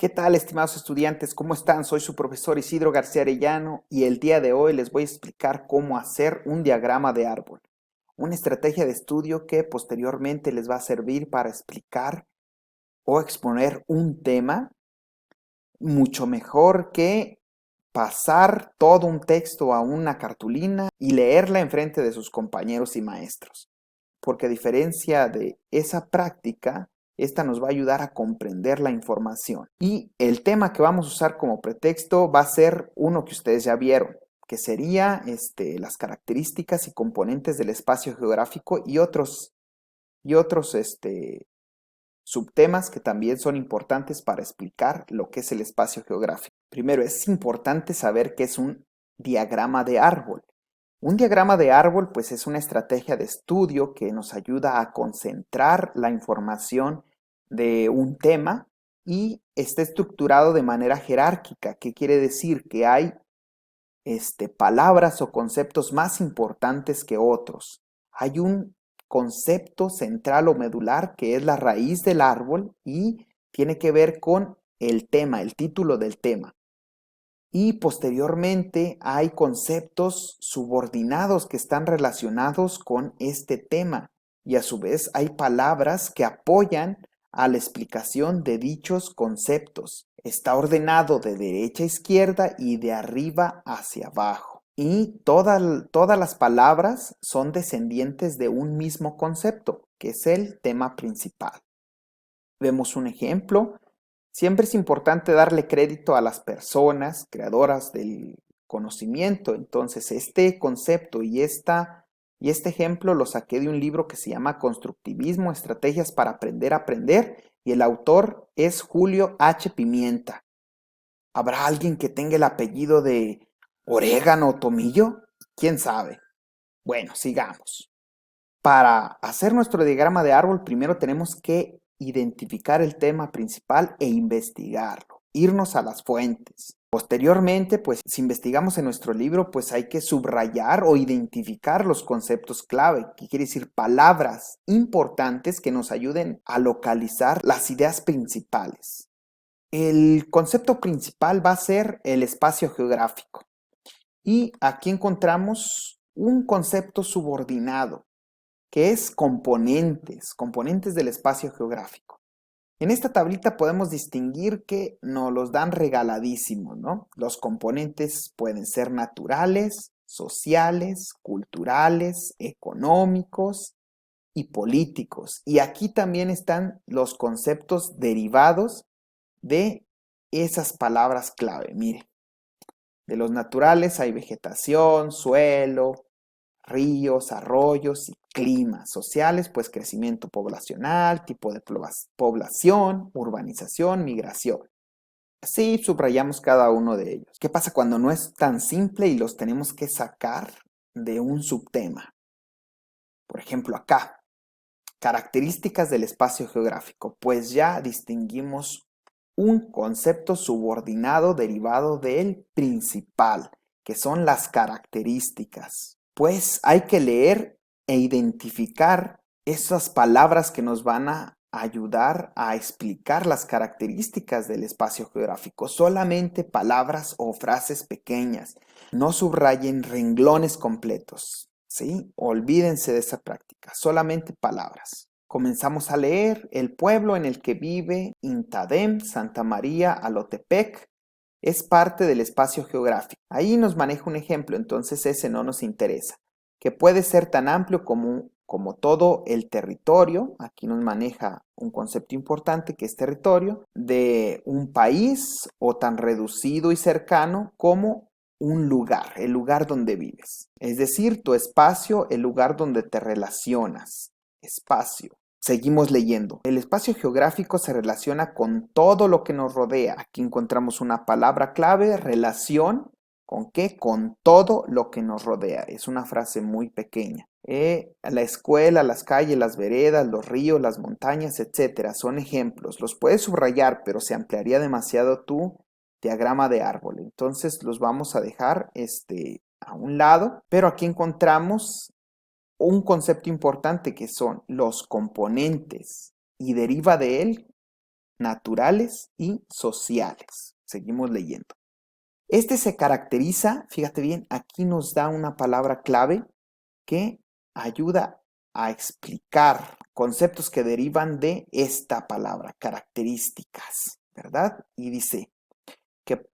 ¿Qué tal, estimados estudiantes? ¿Cómo están? Soy su profesor Isidro García Arellano y el día de hoy les voy a explicar cómo hacer un diagrama de árbol, una estrategia de estudio que posteriormente les va a servir para explicar o exponer un tema mucho mejor que pasar todo un texto a una cartulina y leerla enfrente de sus compañeros y maestros. Porque a diferencia de esa práctica, esta nos va a ayudar a comprender la información. Y el tema que vamos a usar como pretexto va a ser uno que ustedes ya vieron, que sería las características y componentes del espacio geográfico y otros subtemas que también son importantes para explicar lo que es el espacio geográfico. Primero, es importante saber qué es un diagrama de árbol. Un diagrama de árbol, pues, es una estrategia de estudio que nos ayuda a concentrar la información de un tema y está estructurado de manera jerárquica, que quiere decir que hay palabras o conceptos más importantes que otros. Hay un concepto central o medular que es la raíz del árbol y tiene que ver con el tema, el título del tema. Y posteriormente hay conceptos subordinados que están relacionados con este tema y a su vez hay palabras que apoyan a la explicación de dichos conceptos. Está ordenado de derecha a izquierda y de arriba hacia abajo. Y todas las palabras son descendientes de un mismo concepto, que es el tema principal. Vemos un ejemplo. Siempre es importante darle crédito a las personas creadoras del conocimiento. Entonces, este concepto y este ejemplo lo saqué de un libro que se llama Constructivismo, Estrategias para Aprender a Aprender, y el autor es Julio H. Pimienta. ¿Habrá alguien que tenga el apellido de Orégano o Tomillo? ¿Quién sabe? Bueno, sigamos. Para hacer nuestro diagrama de árbol, primero tenemos que identificar el tema principal e investigarlo, irnos a las fuentes. Posteriormente, pues si investigamos en nuestro libro, pues hay que subrayar o identificar los conceptos clave, que quiere decir palabras importantes que nos ayuden a localizar las ideas principales. El concepto principal va a ser el espacio geográfico. Y aquí encontramos un concepto subordinado, que es componentes del espacio geográfico. En esta tablita podemos distinguir que nos los dan regaladísimos, ¿no? Los componentes pueden ser naturales, sociales, culturales, económicos y políticos. Y aquí también están los conceptos derivados de esas palabras clave. Mire, de los naturales hay vegetación, suelo, ríos, arroyos y climas sociales, pues crecimiento poblacional, tipo de población, urbanización, migración. Así subrayamos cada uno de ellos. ¿Qué pasa cuando no es tan simple y los tenemos que sacar de un subtema? Por ejemplo, acá, características del espacio geográfico. Pues ya distinguimos un concepto subordinado derivado del principal, que son las características. Pues hay que leer e identificar esas palabras que nos van a ayudar a explicar las características del espacio geográfico. Solamente palabras o frases pequeñas. No subrayen renglones completos, ¿sí? Olvídense de esa práctica. Solamente palabras. Comenzamos a leer el pueblo en el que vive Intadem, Santa María, Alotepec, es parte del espacio geográfico. Ahí nos maneja un ejemplo, entonces ese no nos interesa, que puede ser tan amplio como todo el territorio. Aquí nos maneja un concepto importante que es territorio de un país, o tan reducido y cercano como un lugar, el lugar donde vives. Es decir, tu espacio, el lugar donde te relacionas. Espacio. Seguimos leyendo. El espacio geográfico se relaciona con todo lo que nos rodea. Aquí encontramos una palabra clave, relación. ¿Con qué? Con todo lo que nos rodea. Es una frase muy pequeña. La escuela, las calles, las veredas, los ríos, las montañas, etcétera, son ejemplos. Los puedes subrayar, pero se ampliaría demasiado tu diagrama de árbol. Entonces los vamos a dejar a un lado. Pero aquí encontramos un concepto importante que son los componentes y deriva de él naturales y sociales. Seguimos leyendo. Este se caracteriza, fíjate bien, aquí nos da una palabra clave que ayuda a explicar conceptos que derivan de esta palabra, características, ¿verdad? Y dice que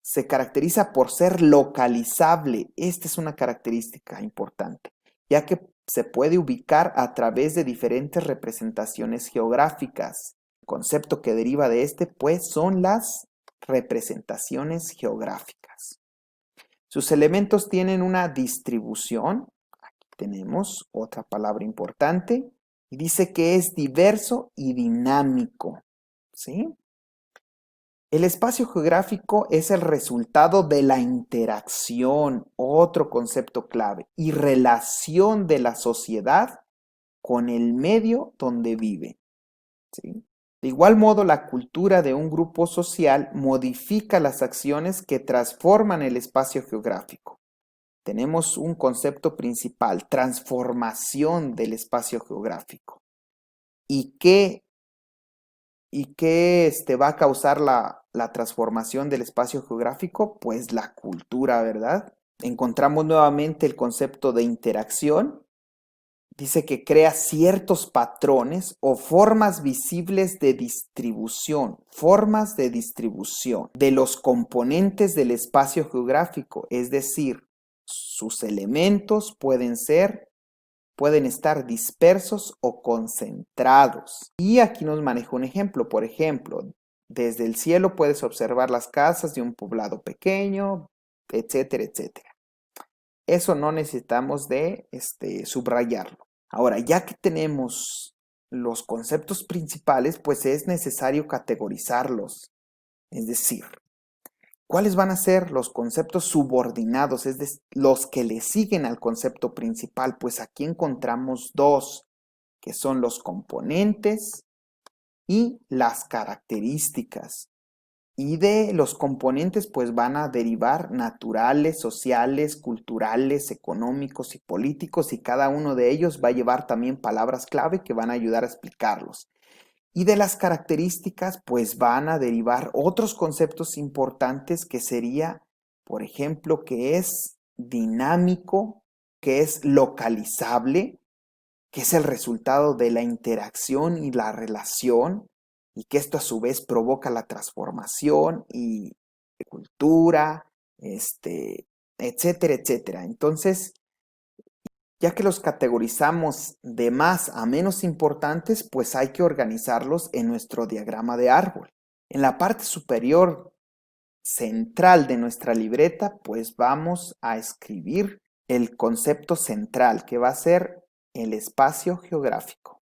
se caracteriza por ser localizable. Esta es una característica importante, ya que se puede ubicar a través de diferentes representaciones geográficas. El concepto que deriva de este, pues, son las representaciones geográficas. Sus elementos tienen una distribución. Aquí tenemos otra palabra importante. Y dice que es diverso y dinámico. ¿Sí? El espacio geográfico es el resultado de la interacción, otro concepto clave, y relación de la sociedad con el medio donde vive. ¿Sí? De igual modo, la cultura de un grupo social modifica las acciones que transforman el espacio geográfico. Tenemos un concepto principal, transformación del espacio geográfico. ¿Y qué va a causar la transformación del espacio geográfico? Pues la cultura, ¿verdad? Encontramos nuevamente el concepto de interacción. Dice que crea ciertos patrones o formas visibles de distribución, formas de distribución de los componentes del espacio geográfico, es decir, sus elementos pueden estar dispersos o concentrados. Y aquí nos maneja un ejemplo. Por ejemplo, desde el cielo puedes observar las casas de un poblado pequeño, etcétera, etcétera. Eso no necesitamos de subrayarlo. Ahora, ya que tenemos los conceptos principales, pues es necesario categorizarlos. Es decir, ¿cuáles van a ser los conceptos subordinados? Es decir, los que le siguen al concepto principal. Pues aquí encontramos dos, que son los componentes y las características. Y de los componentes pues van a derivar naturales, sociales, culturales, económicos y políticos, y cada uno de ellos va a llevar también palabras clave que van a ayudar a explicarlos. Y de las características pues van a derivar otros conceptos importantes que sería, por ejemplo, que es dinámico, que es localizable, que es el resultado de la interacción y la relación, y que esto a su vez provoca la transformación y cultura, etcétera, etcétera. Entonces, ya que los categorizamos de más a menos importantes, pues hay que organizarlos en nuestro diagrama de árbol. En la parte superior central de nuestra libreta, pues vamos a escribir el concepto central, que va a ser el espacio geográfico.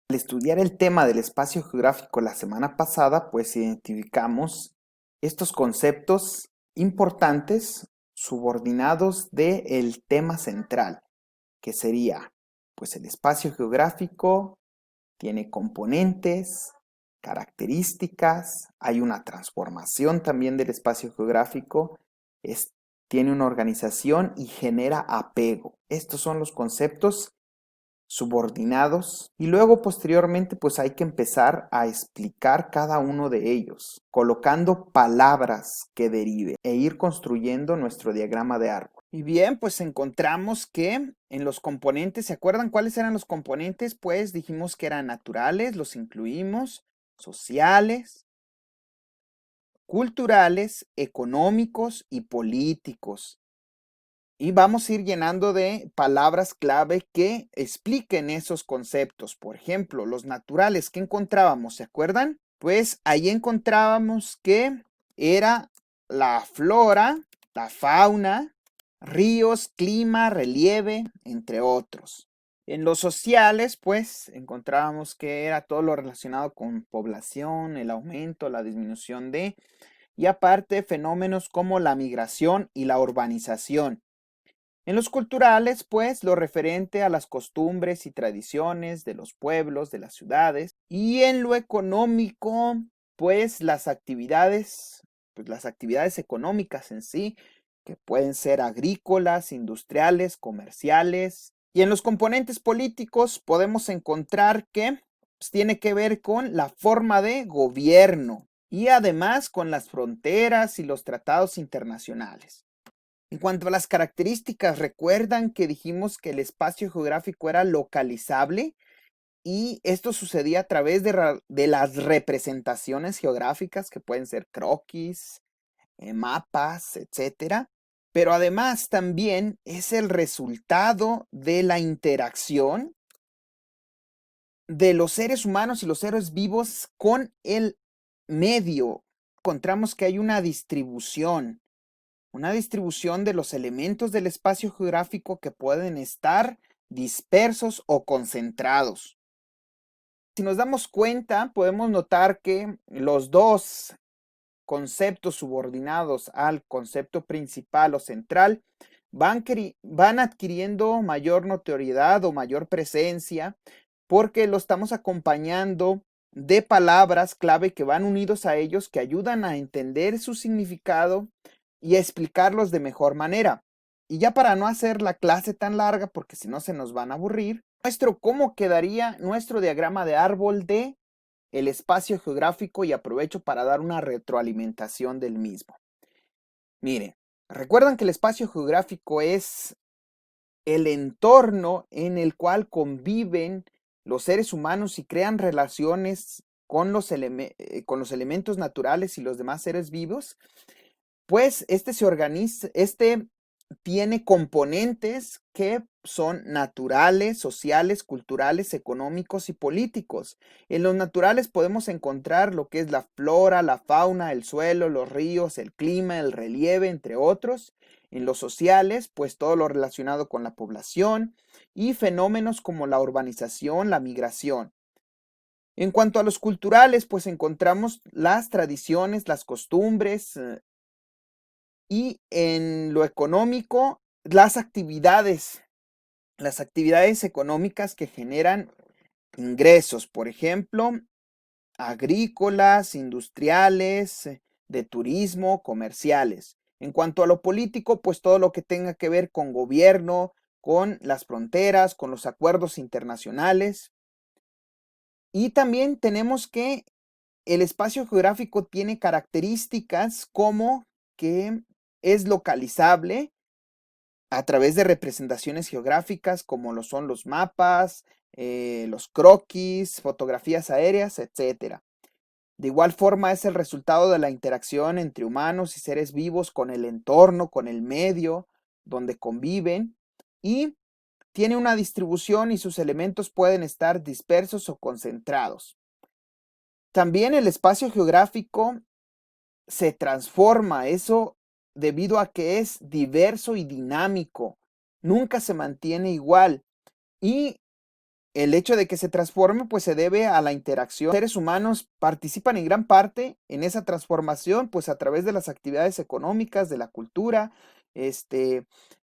Al estudiar el tema del espacio geográfico la semana pasada, pues identificamos estos conceptos importantes subordinados del tema central, que sería, pues el espacio geográfico tiene componentes, características, hay una transformación también del espacio geográfico, tiene una organización y genera apego. Estos son los conceptos subordinados, y luego posteriormente pues hay que empezar a explicar cada uno de ellos, colocando palabras que deriven e ir construyendo nuestro diagrama de árbol. Y bien, pues encontramos que en los componentes, ¿se acuerdan cuáles eran los componentes? Pues dijimos que eran naturales, los incluimos, sociales, culturales, económicos y políticos. Y vamos a ir llenando de palabras clave que expliquen esos conceptos. Por ejemplo, los naturales, ¿qué encontrábamos? ¿Se acuerdan? Pues ahí encontrábamos que era la flora, la fauna, ríos, clima, relieve, entre otros. En los sociales, pues encontrábamos que era todo lo relacionado con población, el aumento, la disminución de, y aparte fenómenos como la migración y la urbanización. En los culturales, pues, lo referente a las costumbres y tradiciones de los pueblos, de las ciudades. Y en lo económico, pues, las actividades económicas en sí, que pueden ser agrícolas, industriales, comerciales. Y en los componentes políticos podemos encontrar que pues, tiene que ver con la forma de gobierno y además con las fronteras y los tratados internacionales. En cuanto a las características, recuerdan que dijimos que el espacio geográfico era localizable y esto sucedía a través de las representaciones geográficas que pueden ser croquis, mapas, etcétera. Pero además también es el resultado de la interacción de los seres humanos y los seres vivos con el medio. Encontramos que hay una distribución de los elementos del espacio geográfico que pueden estar dispersos o concentrados. Si nos damos cuenta, podemos notar que los dos conceptos subordinados al concepto principal o central van adquiriendo mayor notoriedad o mayor presencia porque lo estamos acompañando de palabras clave que van unidos a ellos que ayudan a entender su significado y a explicarlos de mejor manera. Y ya para no hacer la clase tan larga, porque si no se nos van a aburrir, cómo quedaría nuestro diagrama de árbol de el espacio geográfico y aprovecho para dar una retroalimentación del mismo. Miren, recuerdan que el espacio geográfico es el entorno en el cual conviven los seres humanos y crean relaciones con los elementos naturales y los demás seres vivos. Pues este tiene componentes que son naturales, sociales, culturales, económicos y políticos. En los naturales podemos encontrar lo que es la flora, la fauna, el suelo, los ríos, el clima, el relieve, entre otros. En los sociales, pues todo lo relacionado con la población y fenómenos como la urbanización, la migración. En cuanto a los culturales, pues encontramos las tradiciones, las costumbres, y en lo económico, las actividades económicas que generan ingresos, por ejemplo, agrícolas, industriales, de turismo, comerciales. En cuanto a lo político, pues todo lo que tenga que ver con gobierno, con las fronteras, con los acuerdos internacionales. Y también tenemos que el espacio geográfico tiene características como que es localizable a través de representaciones geográficas como lo son los mapas, los croquis, fotografías aéreas, etc. De igual forma es el resultado de la interacción entre humanos y seres vivos con el entorno, con el medio donde conviven y tiene una distribución y sus elementos pueden estar dispersos o concentrados. También el espacio geográfico se transforma, eso debido a que es diverso y dinámico, nunca se mantiene igual. Y el hecho de que se transforme, pues se debe a la interacción. Los seres humanos participan en gran parte en esa transformación, pues a través de las actividades económicas, de la cultura,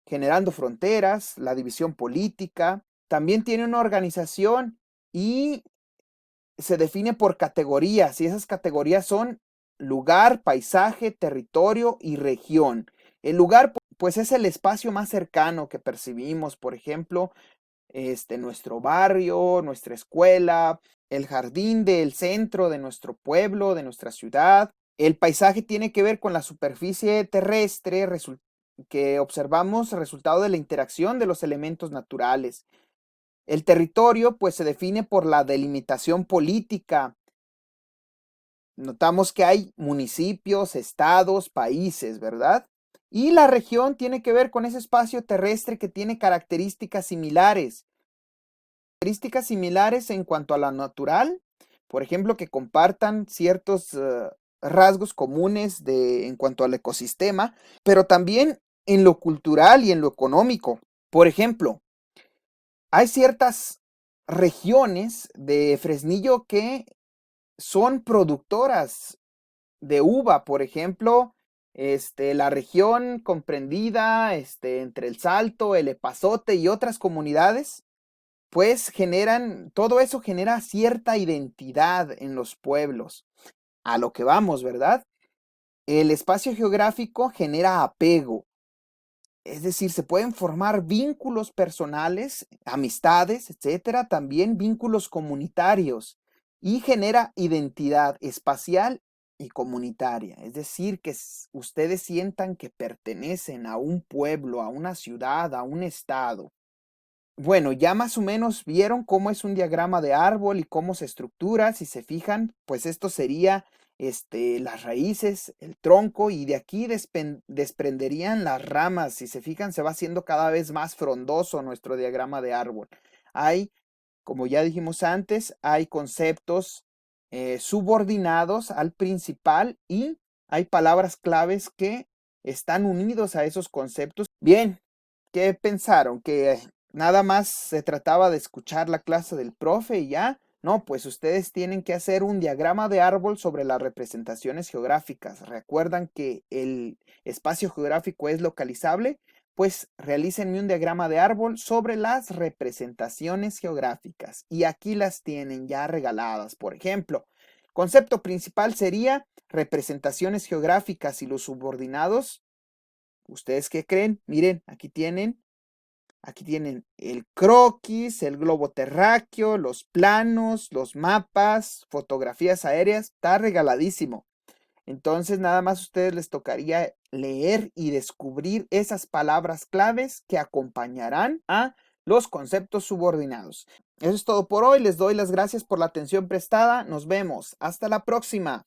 generando fronteras, la división política. También tiene una organización y se define por categorías, y esas categorías son lugar, paisaje, territorio y región. El lugar, pues, es el espacio más cercano que percibimos, por ejemplo, nuestro barrio, nuestra escuela, el jardín del centro de nuestro pueblo, de nuestra ciudad. El paisaje tiene que ver con la superficie terrestre que observamos resultado de la interacción de los elementos naturales. El territorio, pues, se define por la delimitación política. Notamos que hay municipios, estados, países, ¿verdad? Y la región tiene que ver con ese espacio terrestre que tiene características similares. Características similares en cuanto a la natural, por ejemplo, que compartan ciertos rasgos comunes en cuanto al ecosistema, pero también en lo cultural y en lo económico. Por ejemplo, hay ciertas regiones de Fresnillo que son productoras de uva, por ejemplo, la región comprendida entre el Salto, el Epazote y otras comunidades, pues todo eso genera cierta identidad en los pueblos. A lo que vamos, ¿verdad? El espacio geográfico genera apego. Es decir, se pueden formar vínculos personales, amistades, etcétera, también vínculos comunitarios. y genera identidad espacial y comunitaria. Es decir, que ustedes sientan que pertenecen a un pueblo, a una ciudad, a un estado. Bueno, ya más o menos vieron cómo es un diagrama de árbol y cómo se estructura. Si se fijan, pues esto sería las raíces, el tronco, y de aquí desprenderían las ramas. Si se fijan, se va haciendo cada vez más frondoso nuestro diagrama de árbol. Hay, como ya dijimos antes, hay conceptos subordinados al principal y hay palabras claves que están unidos a esos conceptos. Bien, ¿qué pensaron? ¿Que nada más se trataba de escuchar la clase del profe y ya? No, pues ustedes tienen que hacer un diagrama de árbol sobre las representaciones geográficas. ¿Recuerdan que el espacio geográfico es localizable? Pues realícenme un diagrama de árbol sobre las representaciones geográficas. Y aquí las tienen ya regaladas. Por ejemplo, concepto principal sería representaciones geográficas y los subordinados. ¿Ustedes qué creen? Miren, aquí tienen el croquis, el globo terráqueo, los planos, los mapas, fotografías aéreas. Está regaladísimo. Entonces, nada más a ustedes les tocaría leer y descubrir esas palabras claves que acompañarán a los conceptos subordinados. Eso es todo por hoy. Les doy las gracias por la atención prestada. Nos vemos. Hasta la próxima.